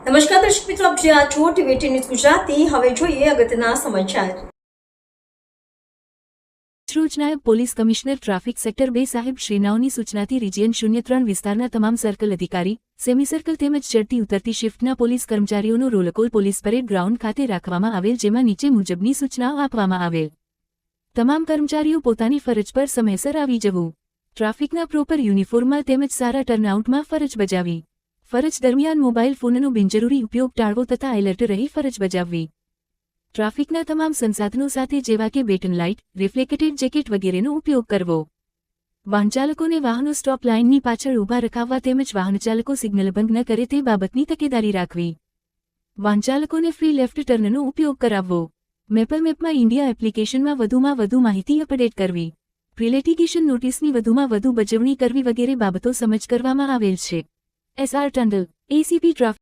નમસ્કાર દર્શક મિત્રો, આપ જ્યાં છો ટીવી ન્યૂઝ ગુજરાતી. હવે જોઈએ અગત્યના સમાચાર. રોજ નાયબ પોલીસ કમિશનર ટ્રાફિક સેક્ટર 2 સાહેબ શ્રીનાઓની સૂચનાથી રિજિયન 03 વિસ્તારના તમામ સર્કલ અધિકારી, સેમી સર્કલ તેમજ ચડતી ઉતરતી શિફ્ટના પોલીસ કર્મચારીઓનો રોલકોલ પોલીસ પરેડ ગ્રાઉન્ડ ખાતે રાખવામાં આવેલ, જેમાં નીચે મુજબની સૂચનાઓ આપવામાં આવેલ. તમામ કર્મચારીઓ પોતાની ફરજ પર સમયસર આવી જવું, ટ્રાફિકના પ્રોપર યુનિફોર્મમાં તેમજ સારા ટર્નઆઉટમાં ફરજ બજાવવી, ફરજ દરમિયાન મોબાઈલ ફોનનો બિનજરૂરી ઉપયોગ ટાળવો તથા એલર્ટ રહી ફરજ બજાવવી, ટ્રાફિકના તમામ સંસાધનો સાથે જેવા કે બેટન લાઇટ, રિફ્લેક્ટેડ જેકેટ વગેરેનો ઉપયોગ કરવો. વાહનચાલકોને વાહનો સ્ટોપ લાઇનની પાછળ ઊભા રખાવવા તેમજ વાહનચાલકો સિગ્નલ ભંગ ન કરે તે બાબતની તકેદારી રાખવી. વાહનચાલકોને ફ્રી લેફ્ટ ટર્નનો ઉપયોગ કરાવવો. મેપમાં ઇન્ડિયા એપ્લિકેશનમાં વધુમાં વધુ માહિતી અપડેટ કરવી. પ્રિલિટિગેશન નોટિસની વધુમાં વધુ બજવણી કરવી વગેરે બાબતો સમજ કરવામાં આવેલ છે. SR ટંડલ, ACP traffic.